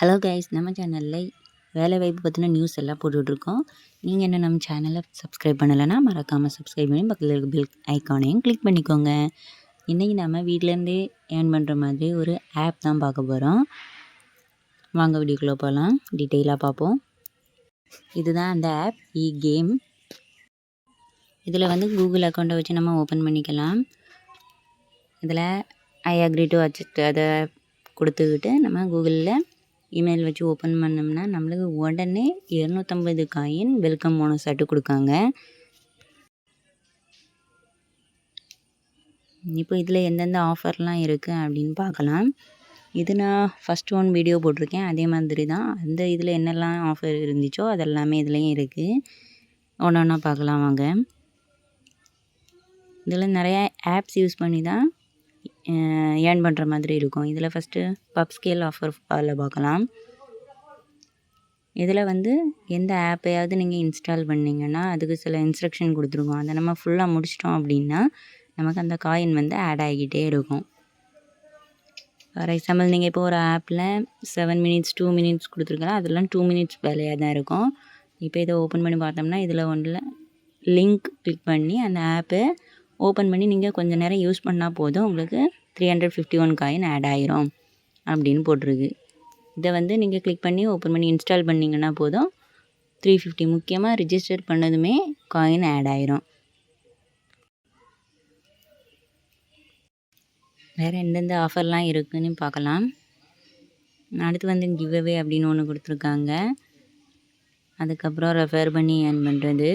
Hello guys, நம்ம சேனலில் வேலைவாய்ப்பு பற்றின நியூஸ் எல்லாம் போட்டுட்ருக்கோம். நீங்கள் என்ன நம்ம சேனலை சப்ஸ்கிரைப் பண்ணலைன்னா மறக்காமல் சப்ஸ்கிரைப் பண்ணி பக்கத்தில் இருக்க பில் ஐக்கானையும் கிளிக் பண்ணிக்கோங்க. இன்றைக்கி நம்ம வீட்டிலேருந்தே ஏர்ன் பண்ணுற மாதிரி ஒரு ஆப் தான் பார்க்க போகிறோம். வாங்க வீடியோக்குள்ளே போகலாம், டீட்டெயிலாக பார்ப்போம். இதுதான் அந்த ஆப் கேம். இதில் வந்து கூகுள் அக்கௌண்ட்டை வச்சு நம்ம ஓப்பன் பண்ணிக்கலாம். இதில் ஐ அக்ரி டு அக்செப்ட் அதை கொடுத்துக்கிட்டு நம்ம கூகுளில் இமெயில் வச்சு ஓப்பன் பண்ணோம்னா நம்மளுக்கு உடனே 250 காயின் வெல்கம் போனஸ் ஆட்டு கொடுக்காங்க. இப்போ இதில் எந்தெந்த ஆஃபர்லாம் இருக்குது அப்படின்னு பார்க்கலாம். இது நான் ஃபஸ்ட் ஒன் வீடியோ போட்டிருக்கேன், அதே மாதிரி தான். அந்த இதில் என்னெல்லாம் ஆஃபர் இருந்துச்சோ அதெல்லாமே இதுலேயும் இருக்குது. ஒன்று ஒன்றா பார்க்கலாம் வாங்க. இதில் நிறையா ஆப்ஸ் யூஸ் பண்ணி தான் ஏர்ன் பண்ணுற மாதிரி இருக்கும். இதில் ஃபஸ்ட்டு பப் ஸ்கேல் ஆஃபர் அதில் பார்க்கலாம். இதில் வந்து எந்த ஆப்பையாவது நீங்கள் இன்ஸ்டால் பண்ணிங்கன்னா அதுக்கு சில இன்ஸ்ட்ரக்ஷன் கொடுத்துருக்கோம். அதை நம்ம ஃபுல்லாக முடிச்சிட்டோம் அப்படின்னா நமக்கு அந்த காயின் வந்து ஆட் ஆகிக்கிட்டே இருக்கும். ஃபார் எக்ஸாம்பிள் நீங்கள் இப்போ ஒரு ஆப்பில் 7 மினிட்ஸ் 2 மினிட்ஸ் கொடுத்துருக்கலாம், அதெல்லாம் 2 மினிட்ஸ் வேலையாக தான் இருக்கும். இப்போ இதை ஓப்பன் பண்ணி பார்த்தோம்னா இதில் ஒன்றில் லிங்க் கிளிக் பண்ணி அந்த ஆப்பை ஓப்பன் பண்ணி நீங்கள் கொஞ்சம் நேரம் யூஸ் பண்ணால் போதும், உங்களுக்கு 351 காயின் ஆட் ஆகிரும் அப்படின்னு போட்டிருக்கு. இதை வந்து நீங்கள் கிளிக் பண்ணி ஓப்பன் பண்ணி இன்ஸ்டால் பண்ணிங்கன்னா போதும், 350 முக்கியமாக ரிஜிஸ்டர் பண்ணதுமே காயின் ஆட் ஆயிரும். வேறு எந்தெந்த ஆஃபர்லாம் இருக்குதுன்னு பார்க்கலாம். அடுத்து வந்து கிவ்அவே அப்படின்னு ஒன்று கொடுத்துருக்காங்க. அதுக்கப்புறம் ரெஃபர் பண்ணி ஏர்ன் பண்ணுறது.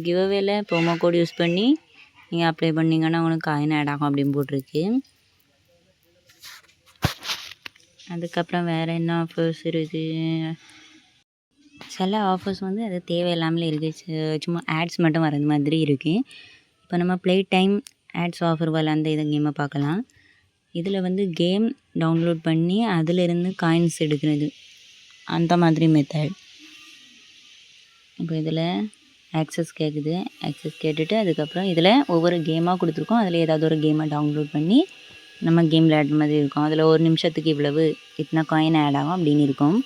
கிவ்அவேல ப்ரோமோ கோட் யூஸ் பண்ணி நீங்கள் அப்ளை பண்ணிங்கன்னா உங்களுக்கு காயின் ஆட் ஆகும் அப்படின்னு போட்டிருக்கு. அதுக்கப்புறம் வேறு என்ன ஆஃபர்ஸ் இருக்குது? சில ஆஃபர்ஸ் வந்து அது தேவையில்லாமலே இருக்குது, சும்மா ஆட்ஸ் மட்டும் வர்றது மாதிரி இருக்குது. இப்போ நம்ம ப்ளே டைம் ஆட்ஸ் ஆஃபர் வரல அந்த இதை கேமை பார்க்கலாம். இதில் வந்து கேம் டவுன்லோட் பண்ணி அதிலிருந்து காயின்ஸ் எடுக்கிறது, அந்த மாதிரி மெத்தட். இப்போ இதில் ஆக்சஸ் கேட்குது, ஆக்சஸ் கேட்டுட்டு அதுக்கப்புறம் இதில் ஒவ்வொரு கேமாக கொடுத்துருக்கோம். அதில் ஏதாவது ஒரு கேமை டவுன்லோட் பண்ணி நம்ம கேம் விளையாடுற மாதிரி இருக்கும். அதில் ஒரு நிமிஷத்துக்கு இவ்வளவு இத்தனை காயின் ஆட் ஆகும் அப்படின்னு இருக்கும்.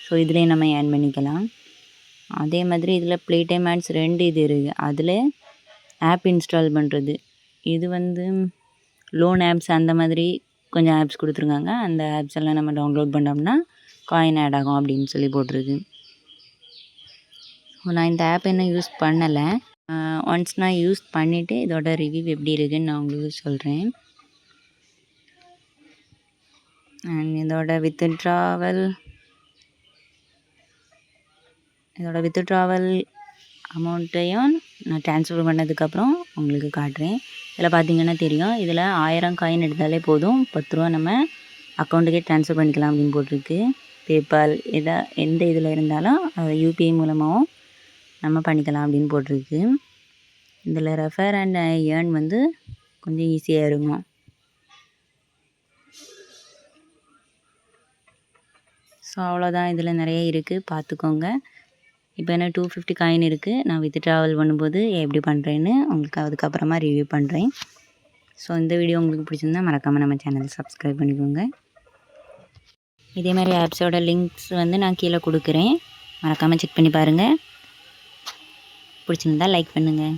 ஸோ இதுலேயே நம்ம ஏர்ன் பண்ணிக்கலாம். அதே மாதிரி இதில் ப்ளே டைம் ஆட்ஸ் 2 இது இருக்குது. அதில் ஆப் இன்ஸ்டால் பண்ணுறது, இது வந்து லோன் ஆப்ஸ் அந்த மாதிரி கொஞ்சம் ஆப்ஸ் கொடுத்துருக்காங்க. அந்த ஆப்ஸ் எல்லாம் நம்ம டவுன்லோட் பண்ணோம்னா காயின் ஆட் ஆகும் அப்படின்னு சொல்லி போட்டிருக்கு. நான் இந்த ஆப் இன்னும் யூஸ் பண்ணலை. ஒன்ஸ் நான் யூஸ் பண்ணிவிட்டு இதோட ரிவ்யூ எப்படி இருக்குதுன்னு நான் உங்களுக்கு சொல்கிறேன். அண்ட் இதோட வித்ட்ராவல் அமௌண்ட்டையும் நான் ட்ரான்ஸ்ஃபர் பண்ணதுக்கப்புறம் உங்களுக்கு காட்டுறேன். இதில் பார்த்தீங்கன்னா தெரியும், இதில் 1000 காயின் எடுத்தாலே போதும், 10 ரூபா நம்ம அக்கௌண்ட்டுக்கே ட்ரான்ஸ்ஃபர் பண்ணிக்கலாம் அப்படின்னு போட்டிருக்கு. பேபால் எந்த இதில் இருந்தாலும் அதை யூபிஐ மூலமாகவும் நம்ம பண்ணிக்கலாம் அப்படின்னு போட்டிருக்கு. இதில் ரெஃபர் அண்ட் ஏர்ன் வந்து கொஞ்சம் ஈஸியாக இருக்கும். ஸோ அவ்வளோதான், இதில் நிறைய இருக்குது, பார்த்துக்கோங்க. இப்போ என்ன 250 காயின் இருக்குது. நான் வித்ட்ராவல் பண்ணும்போது எப்படி பண்ணுறேன்னு உங்களுக்கு அதுக்கப்புறமா ரிவ்யூ பண்ணுறேன். ஸோ இந்த வீடியோ உங்களுக்கு பிடிச்சிருந்தா மறக்காமல் நம்ம சேனலை சப்ஸ்கிரைப் பண்ணிக்கோங்க. இதே மாதிரி ஆப்ஸோட லிங்க்ஸ் வந்து நான் கீழே கொடுக்குறேன், மறக்காமல் செக் பண்ணி பாருங்கள். பிடிச்சிருந்தா லைக் பண்ணுங்கள்.